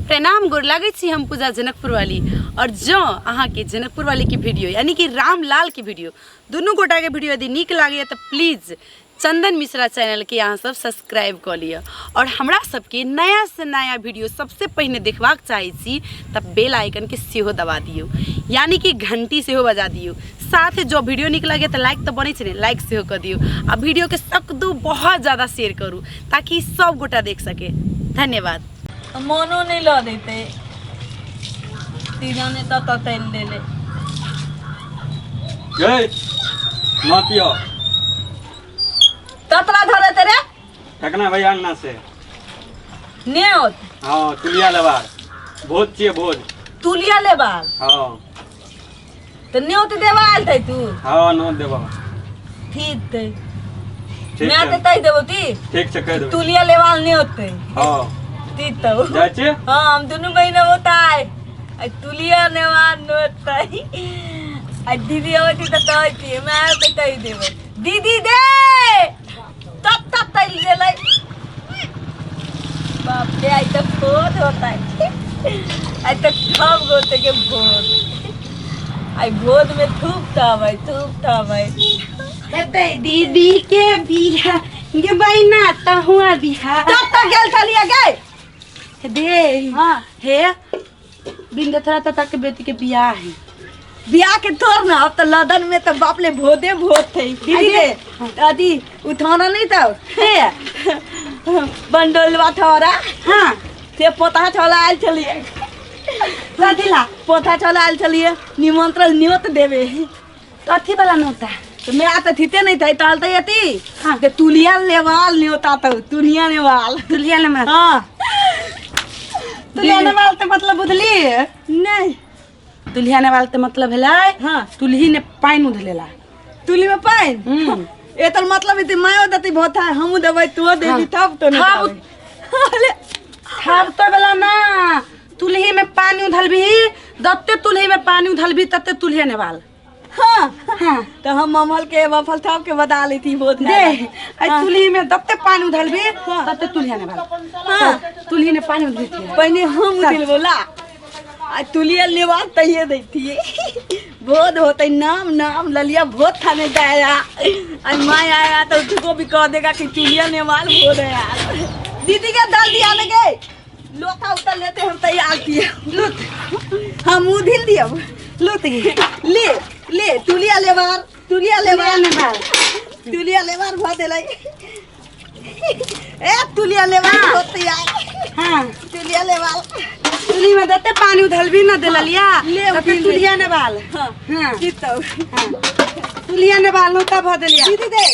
प्रणाम गोर लागै छी हम पूजा जनकपुर वाली। और जो अहाँ के जनकपुर वाली की वीडियो यानी कि रामलाल की वीडियो दोनों गोटा के वीडियो यदि निक लागे तो प्लीज चंदन मिश्रा चैनल के यहाँ सब सब्सक्राइब कर लिया। और हमरा सबके नया से नया वीडियो सबसे पहले देखवाक चाहे छी तब बेल आइकन के सेहो दबा दियो यानी कि घंटी सेहो बजा दियो। साथ जो वीडियो निक लगे तो लाइक तो बने छे लाइक सेहो कर दियो। आ वीडियो के सकदू बहुत ज़्यादा शेयर करूँ ताकि सब गोटा देख सके। धन्यवाद। मनो नहीं ला देते तीनों ने तो तेल ले ले मातियो ततरा धरे तेरे ठकना भैया अन्ना से ने होत हाँ तुलिया लेवार भोज चाहिए भोज तुलिया ले बाल हाँ तो ने होत देवाल थे तू हाँ नो देवा ठीक थे ठीक मैं है ते तई देबो ती ठीक से कह दो तुलिया लेवाल ने होते हाँ ती तो जाचे हाँ हम दोनों महीने होता है आई तुलिया लेवाल न होता है आई दीदी होती तो तई मैं ते तई देबो दीदी दे तब तई ले ले बाप रे आई तो बहुत होता है आई तो खब गोते के भोज आई भोज में थूकता भाई दीदी के बिहा ये बहिना त हुआ बिहा तब तक गेल चलिए गए दे हाँ हे बिंदे थोड़ा तक के बेटी के बियाह है। बियाह के तोर ना अब तो लदन में तो बाप ले भोदे भोद थे दीदी रे दादी उठाना नहीं था हे बंडोलवा थोड़ा हाँ ते पोता छोला आयल चलिए कथिला पोता छोला आयल चलिए निमंत्रण न्योत देवे कथी वाला नोता तो मैं आता थीते नहीं था टालते यती हाँ ते तुलिया लेवाल न्योता तो तुनिया लेवाल तुलिया ने मार हाँ तुलिया ने वाल ते मतलब बुझली नहीं तुलिया ने वाल ते मतलब भेलै हाँ तुलही ने पाइन उधलेला तुली में पाइन ए तर मतलब इति मायो दती बहुत है हमू देबै तू देबी तब तो नहीं अरे थाप तो बेला ना तुलही में पानी उधलबी दत्ते तुलही में पानी उधलबी तत्ते तुलिया ने वाल हाँ हाँ तो हम ममल के वफल थाप के बता ली थी बहुत दे आई तुलही में दत्ते पानी उधलबी हाँ। तत्ते तुलिया ने वाल हाँ तुलही ने पानी उधली थी पहले हम दिल बोला आ तुलिया लेवा तइए देती बहुत होते नाम नाम ललिया बहुत थाने जाया आज माँ आया तो तुझको भी कह देगा कि तुलिया नेवाल बहुत है यार दीदी के दाल दिया लगे लोथा उतर लेते हम तैयार किए लुत हम मुँह ढील दिया लुत गई ले ले तुलिया लेवार तुलिया ने वाल तुलिया लेवार भर देलाई ए तुलिया लेवार बहुत तैयार हाँ तुलिया लेवार तुली में दत्ते पानी उधलबी ना देललिया ले तत्ते उधल तुलिया ने वाल हाँ हाँ जीतो हाँ तुलिया ने वाल नोता भर देलिया दीदी दे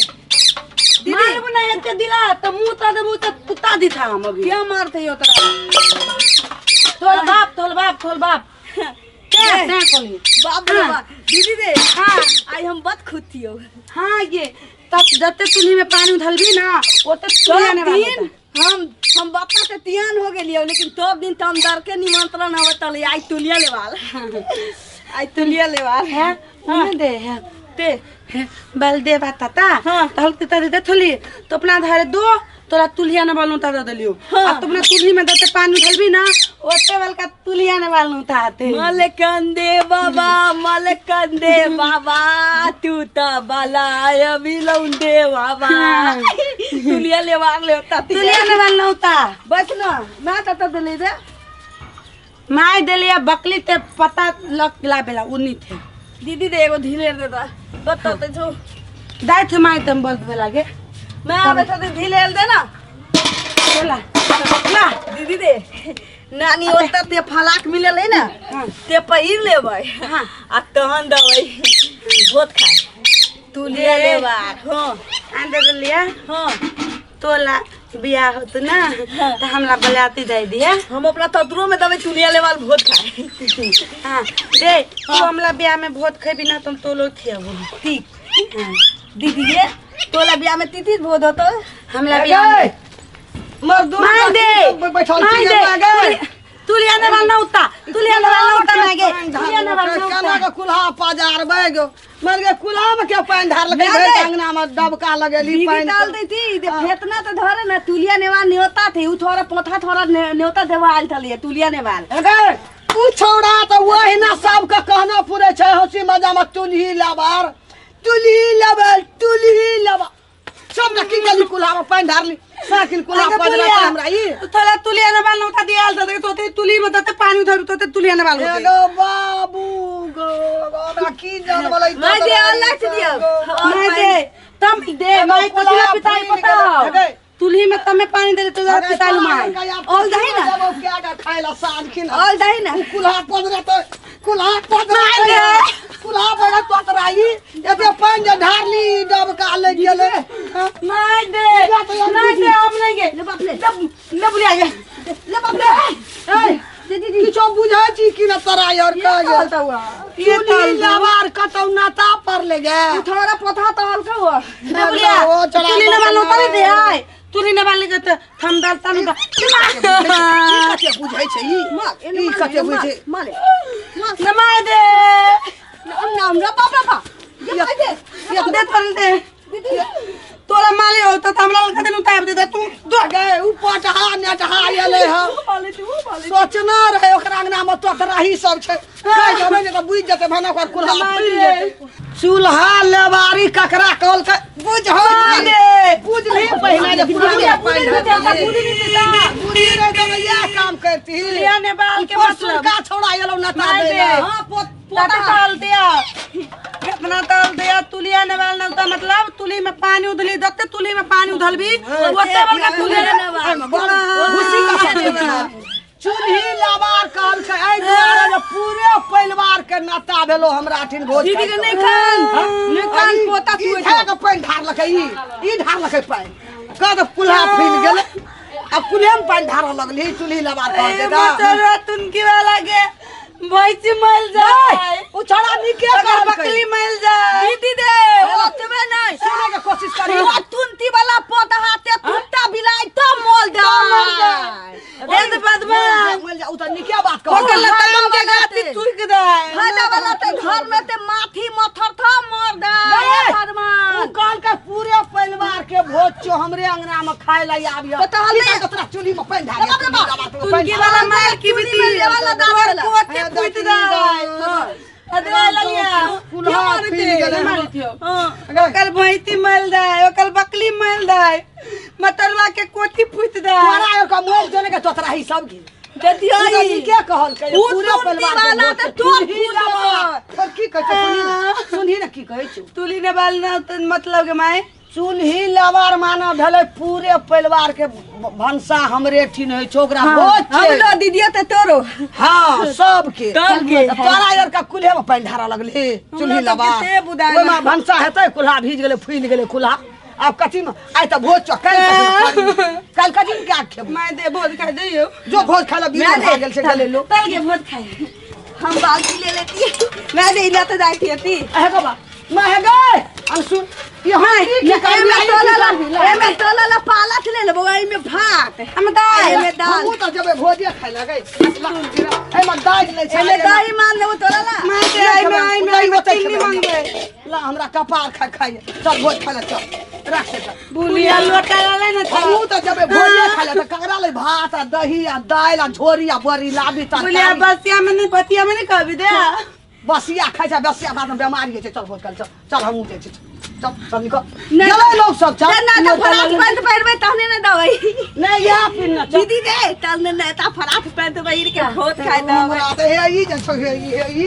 मार बना एते दिला तो मुंह ता देबू त कुत्ता दी था हम अभी क्या मारते हो तोरा थोल बाप क्या क्या कोली बाप रे बाप दीदी दे हाँ आई हम बात खुद हो हाँ ये तब जत्ते तुली में पानी उधलबी ना ओते तुलिया ने वाल दिन हम बापा से तियान हो गेलियो लेकिन तब दिन तो हम डर के निमंत्रण आवतल आई तुलिया लेवाल आई तुलिया लेवाल है उन्हें दे है ते बलदेव आता हाँ। तहल के तरे दे थोली तो अपना धारे दो तोरा तुलिया ने वाल नोता दे दलियो हाँ। अब तो अपना तुली में दत्ते पानी उधलबी ना ओते वाल का तुलिया ने वाल नोता आते मलकंदे बाबा तू तो बलाय बिलौंदे बाबा हाँ। तुलिया लेवाल लेता तुलिया ने वाल नोता बस ना मैं तो दले दे माय देलिया बकली ते पता लग ला बेला उनी थे दीदी दे एगो ढीले दे दा बताते जो दाई थे माय तम बोल दे लागे मैं आवे तो ढीले दे ना बोला ला दीदी दे नानी ओत ते फलाक मिलल है ना हाँ। ते पहिर लेबै हाँ। आ तहन दबै बहुत खाए तू ले लेबा हां अंदर लिया हां तोला बियाह होत ना हाँ। तो हमला बलाती दे दिया हम अपना तदरो में दबै तू ले लेवाल बहुत खाए हां दे तू हमला बियाह में बहुत खेबी ना तुम तो लोग थे वो ठीक हां दीदी ये तोला बियाह में तिथि बहुत होतो हमला बियाह में मजदूर माय दे माय दे तुलिया ने वाल नोता तुलिया ने वाल नोता मागे तुलिया ने वाल काना नोता का कुल्हा पजार बैगो मर गए कुला में क्या पानी ढार लगे मैं दे। अंगना में डबका लगेली दीदी पानी डाल दी थी फेतना तो धरे ना तुलिया नेवाल न्योता थे उ थोड़ा पोथा थोड़ा न्योता देवाल थलिए तुलिया नेवाल अरे तू छोड़ा तो वही ना सबका कहना पूरे छे हंसी मजा में तुलही लबार सब नकी गली कुला में पानी ढार ली साकिल कुला पजरा हमरा ई थोड़ा तुलिया नेवाल नौता दियाल था तो तुली में तो पानी उधर तो तुलिया नेवाल होते एगो बाबू गो गोरा की जान वाला ई मैं दे अलग से दियो मैं दे तम दे मैं कुला पिताई बताओ तुली में तमे पानी दे तो जरा पिताई मार ऑल दही ना जब क्या का खाइला साग खिन ऑल दही ना कुला पजरा तो कुला पजरा तो तराई एते पानी जे ढारली डबका ले गेले मैं दे हम नहीं गे ले बाप ले ले बुलिया गे ले बाप ले ए दीदी किछो बुझै छी कि न तराई और का चलता हुआ ये ताल लवार कतौ नाता पर ले गे थोड़ा पोथा तो हल्का हुआ ले बुलिया तुली नेवाल नौता नहीं दे आय तुली नेवाल ले तो थम डाल तनु का कते बुझै छै ई कते बुझै छै माले नमाय दे नाम रे बाबा ये दे दे तोरा माले हो तो हमरा कते नु ताब दे तू गे ऊपर टहा ने टहा एले ह सोचना रहे ओकरा अंगना में तोतराही सब छै काय जबे ने बुझ जते भाना ओकर कुल्हा फुल जेते चूल्हा लेवारी ककरा कहल के बुझ बुझ भी पहिने जे पूरा पानी पूरी रे जब ये काम करती तुलिया नेवाल के मतलब का छोड़ा एलो नता दे हां पोता डाल दिया अपना डाल दिया तुलिया नेवाल नौता मतलब तुली में पानी उधली दते तुली में पानी उधलबी ओते बड़का तुलिया नेवाल खुशी का चूल्ही लवार कहल छै एई दुआरे जे पूरे परिवार के नाता भेलो हमरा अठिन भोज दीदी के नहीं खान पोता ई के पानी ढार लकै ई ढार लकै पानी कद कुल्हा फैल गेलै अब कुल्हे में पानी ढार लगली चूल्ही लवार कहल छै दा चलो तुनकी वाला के भैंसी मल जाए उ छोड़ा निके अगर बकरी मल जाए दीदी दे ओतबे नहीं सुने के कोशिश करी वो तुंती वाला पोता हाथे तुंता बिलाई तो मोल दे ये बदमाश मल जा उ त निके बात कहल ओकर लतम के गाती तुक दे फायदा वाला ते घर में ते माथी मथर था मोर दे उ फरमान कहल के पूरे परिवार के भोज छो हमरे अंगना में खाए ला आबिया तो हमें तोरा चूल्ही में पानी ढार तुनकी वाला मार की बीती वाला दादा पोते पुत दा अदरा ललिया कुल्हा फैल गेलै ओकर भैंसी मल जाए ओकर बकरी मल जाए मतलबा के कोठी फुट दे तोरा का मोल देने के तोरा ही सब की देखियो ई के कहल के पूरे तुंती परिवार वाला ते तो पर की कहै छै सुनही ना की कहै छै तुली ने बाल ना मतलब के माय चूल्ही लवार माना भेलै पूरे परिवार के भंसा हमरे ठिन होइ छै ओकरा भोज हम छै लो दीदिया ते तोरो हां सबके सबके। तोरा यार का कुल्हे में पानी ढारा लगले चूल्ही तो लवार कते बुदाई ओइमा भंसा हेतै कुल्हा भीज गेलै फुइल गेलै कुल्हा अब कथी में आइ त भोज छ कल कथी में क्या खेब मैं दे भोज खा दियो जो भोज खाला बीमार भ गेल छै गेलै लोग तल के भोज खाए हम बाल्टी ले लेती मैं दे इला तो जाती थी है बाबा मैं है गए हम सुन यहाँ एमे तोला ला पाला ले ले बगाई में भात हम दाई एमे दाल हम त जबे भोजिया खाइ लगे ए में दाइ ले छै एमे दही मान ले तोला ला मैं दे आई में चिन्नी मांगे ला हमरा कपार खा खाइ चल भोज खाला चल रख से चल बुलिया लोटा ले ना हम त जबे भोजिया खाला त ककरा ले भात आ दही आ दाल आ झोरी आ बड़ी लाबी बुलिया तरकारी बसिया में नहीं पतिया में नहीं कहबी दे बसिया खाइ छै बसिया बाद में बीमारी छै चल भोज खाला चल चल हम जाइ छी चल चल निकल गेलै लोग सब चल ना तो फरात पैंट पहनबे तहने ना दवाई नहीं या फिर ना चल दीदी दे तल ने ता फरात पैंट पहिर के भोज खाए दवाई हे ई जे छै हे ई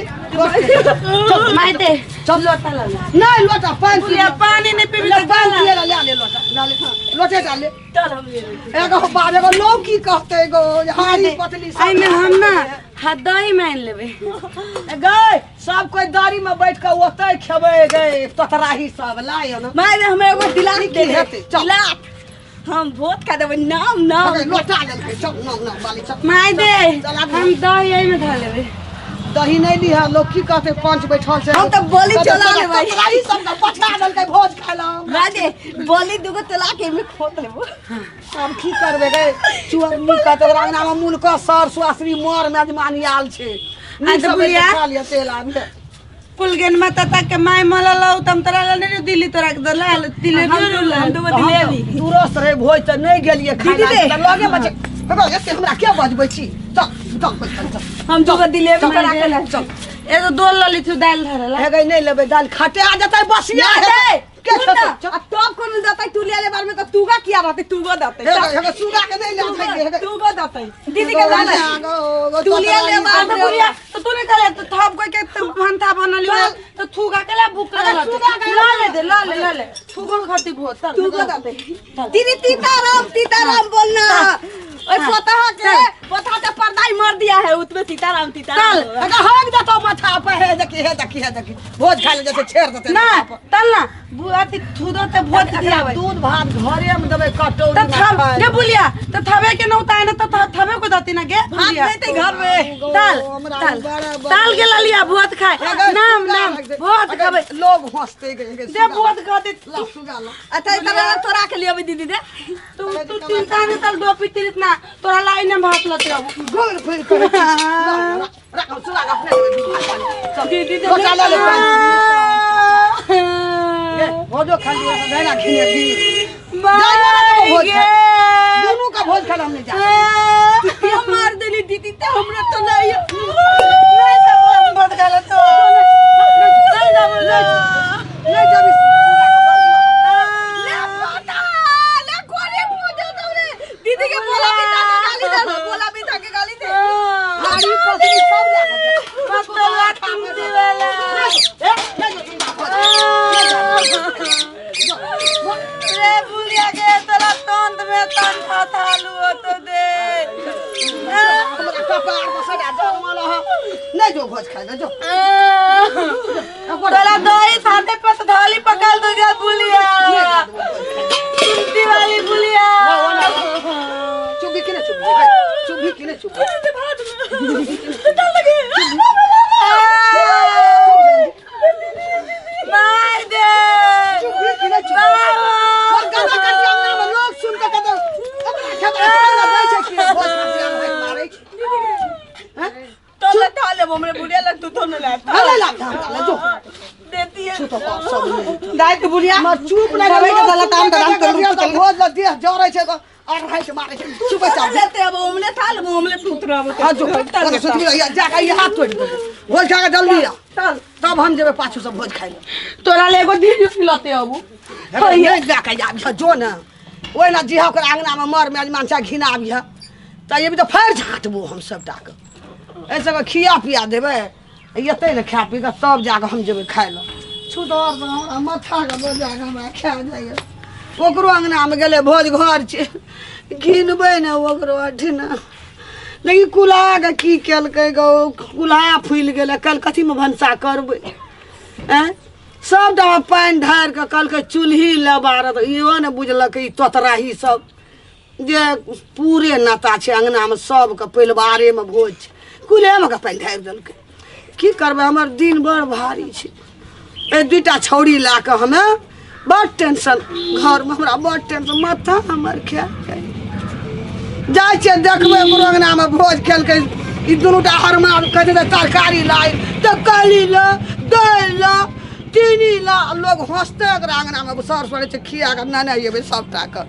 मैं दे चल लोटा ला नहीं लोटा पानी बुलिया पानी नहीं पीबी तो पानी ले ले लोटा ले लोटे डाल ले चल हम ले लेंगे। एगो बाद एगो लोग की कहते एगो हारी पतली आई में हम ना हदई मान लेबे गए सब कोई दारी में बैठ के ओतै खेबे गए ततराही सब लाय ना मैं हमें एगो दिलात की दे दे हेतै? चल। दिलात हम भोज खा देबे नाम नाम लोटा ले के चल ना ना बाली चल मैं दे चल आबू। हम दही आई में धर लेबे दही नहीं दी है लोग की कहते पंच बैठल से हम तो बोली चला लेबै। ततराही सब का पछा दल के भोज खाला मैं दे बोली दुगो तला के में खोत लेबो अब की करबे गए चुअरनी का तो अंगना में मूल का सर सुआसरी मोर मेजमानी आल छे आ तो बुलिया? खा लिया तेल आन के पुलगन माता तक के माय मला लाऊ तम तोरा ला नहीं दिल्ली तोरा के दला दिले हम दूगो दिलेबी दूरस रहे भोज त नहीं गेलिए दीदी खाना रे। त लगे बचे हेबे एते हमरा के बजबै छी चल चल हम दूगो दिलेबी करा के ला चल एगो दो लली थु दाल धरला हेगे नहीं लेबे दाल खाटे आ जतै बसिया ना हेतै दे के खेतै अब तब कोन दतै तुलिया ले बार में तो तूगा किया रहते तूगो दतै हेगे सुगा के नहीं ले हेगे तूगो दतै दीदी के जाना तुलिया ले बार में बुढ़िया तो तूने करे तो थप कोई के भंता बनली तो थूगा के ला भूख अरे थूगा के ला ले दे ला ले थूगो खाती बहुत तूगो दतै दीदी सीताराम बोलना ओए पोता के पर्दा ही मर दिया है उसमें सीताराम चल हेगे हग जतो माथा पे हे देखी भोज खा ले जते छेड़ देते ना तल ना बुआती थूदो ते भोज दिया दूध भात घरे में देबे कटोरी तो में थब खाए। के बुलिया तो थबे के नौता है ना तो थबे को दती ना गे बुलिया देते घर में ताल हमरा ताल बड़ा ताल के ललिया भोज खाए नाम भोज खाबे लोग हंसते गए दे भोज खा दे सुगा ला अच्छा इतना तोरा के लिए भी दीदी दे तू चिंता नहीं तल दो पितिर इतना तोरा लाइन में भात लते अब गोल फिर कर रख सुगा का अपने दीदी लो चला ले भोजो खा लिया देना खिने भी मार गे दोनों का भोज खाना हमने जा ये मार देली दीदी ते हमरा तो नहीं नहीं सब भोज खा ले तो नहीं ना बोल ले जब इस ले पोता ले कोरे पूजा तोरे दीदी के बोला बिता के गाली दे गाड़ी पसली सब ले पतला तुमसे वाला रे बुलिया के तोरा तंत में तन थालू तो दे हमरा कपार में सड़ा जमल ह नहीं जो भोज खाए जो तोरा दही थाते पे तो थाली पकड़ दो जा बुलिया तुमती वाली बुलिया चुभी कि नहीं मार दे चुभी कि नहीं और गाना कर जाना में लोग सुन के कहते अपना खबर दे छै कि भोज खाते मारे हैं तोले थाले हमरे बुढ़िया लग तू तो न लाता हले ला जो देती है तो सब दाई तो बुलिया मत चुप नहीं रहे के गलत काम कर भोज ल दे जरे छै और रहे छै मारे छै चुप चाप लेते अब हमले थाल हमले पुतरा हां जो सुतली रहिया जाके ये हाथ तोड़ दे भोज खा के जल्दी आ तब हम जेबे पाछू से भोज खाइ तोरा ले एगो धीरे पिलते अब ले जाके जा जो ना ओइ ना जिहा के आंगना में मर में मानसा घिना आबिया त ये भी तो फेर झाटबो हम सबटा के ऐसे के खिया पिया देबे एते ने खा पी के तब जाके हम जेबे खाइ ल छुदर हमरा माथा के बजा के हमरा खा जाइए ओकरो अंगना में गेले भोज घर छै घिनबै ने ओकरो अठिना लेकिन कुला के की केलकै गो कुला फूल गेलै कल कथी में भनसा करबै हैं सबटा पानि ढारि के कहलकै चूल्ही लबार इहो ने बुझलकै ई तोतराही सब जे पूरे नाता छै अंगना में सबके परिवारे में भोज छै कुले में के पानि ढारि देलकै की करबै हमर दिन बड़ भारी छै ए दूटा छौड़ी ला के हमे बड़ टेंशन घर में हमरा बड़ टेंशन माथा हमर खा जाइ छै देखबै अंगना में भोज खेलकै ई दुनूटा हरमा कहते तरकारी लाई तो काली ला दालि ला चीनी ला लोग हंसते अंगना में सर सर खिया के नाना ये सबटा के